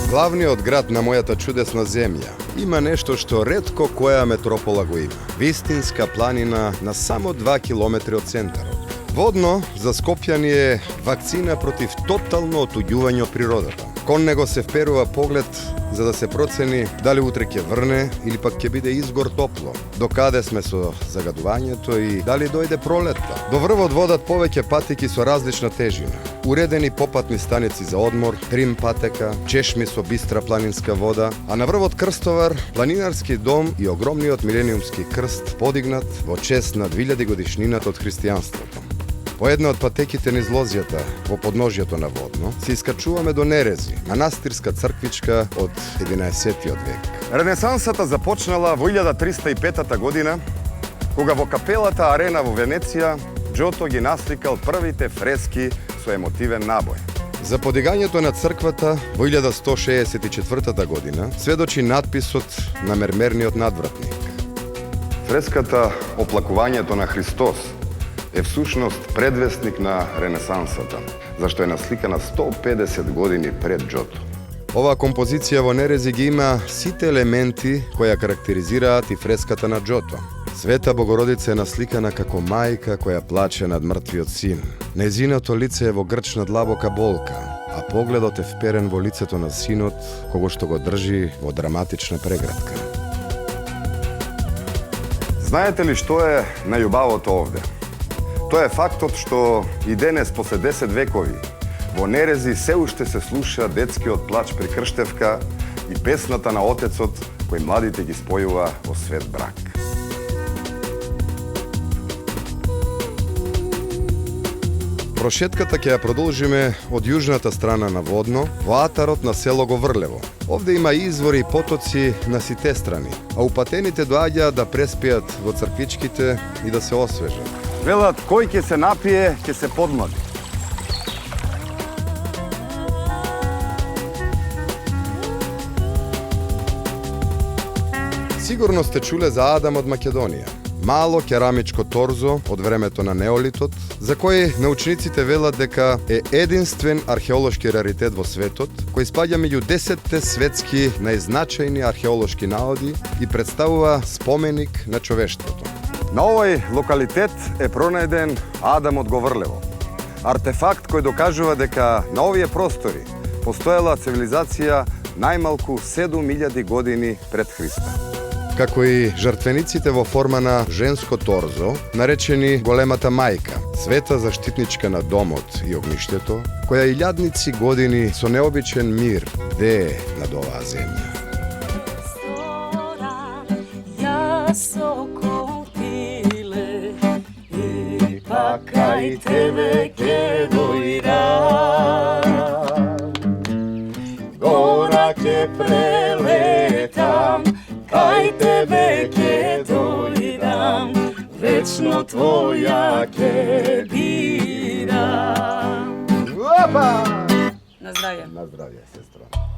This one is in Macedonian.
Главниот град на мојата чудесна земја има нешто што ретко која метропола го има. Вистинска планина на само 2 километри од центарот. Водно, за Скопјани е вакцина против тотално отуѓување од природата. Кон него се вперува поглед за да се процени дали утре ќе врне или пак ќе биде изгор топло, докаде сме со загадувањето и дали дојде пролетта. До врвот водат повеќе патеки со различна тежина. Уредени попатни станици за одмор, трим патека, чешми со бистра планинска вода, а на врвот крстовар, планинарски дом и огромниот милениумски крст подигнат во чест на 2000 годишнината од христијанството. По една од патеките низ лозјата во подножјето на Водно се искачуваме до Нерези, манастирска црквичка од 11 век. Ренесансата започнала во 1305 година, кога во капелата Арена во Венеција Джото ги насликал првите фрески со емотивен набој. За подигањето на црквата во 1164 година сведочи надписот на мермерниот надвратник. Фреската Оплакувањето на Христос е всушност предвестник на Ренесансата, зашто е насликана 150 години пред Джото. Оваа композиција во Нерези ги има сите елементи кои ја карактеризираат и фреската на Джото. Света Богородица е насликана како мајка која плаче над мртвиот син. Нејзиното лице е во грчна длабока болка, а погледот е вперен во лицето на синот, кого што го држи во драматична преградка. Знаете ли што е најубавото овде? Тоа е фактот што и денес, после 10 векови, во Нерези се уште се слуша детскиот плач при крштевка и песната на отецот кој младите ги спојува во свет брак. Прошетката ќе ја продолжиме од јужната страна на Водно, во атарот на село Говрлево. Овде има извори и потоци на сите страни, а упатените доаѓаат да преспијат во црквичките и да се освежат. Велат, кој ќе се напие, ќе се подмлади. Сигурно сте чуле за Адам од Македонија. Мало керамичко торзо од времето на неолитот, за кој научниците велат дека е единствен археолошки раритет во светот, кој спаѓа меѓу 10 светски најзначајни археолошки наоди и представува споменик на човештвото. На овој локалитет е пронајден Адам од Говрлево. Артефакт кој докажува дека на овие простори постоела цивилизација најмалку 7000 години пред Христа. Како и жртвениците во форма на женско торзо, наречени Големата мајка, света заштитничка на домот и огништето, која илјадници години со необичен мир бдее над оваа земја. Кај тебе ке дојдам, гора ке прелетам, кај тебе ке дојдам, вечно твоја ке бидам. Опа! На здравје. На здравје, сестра.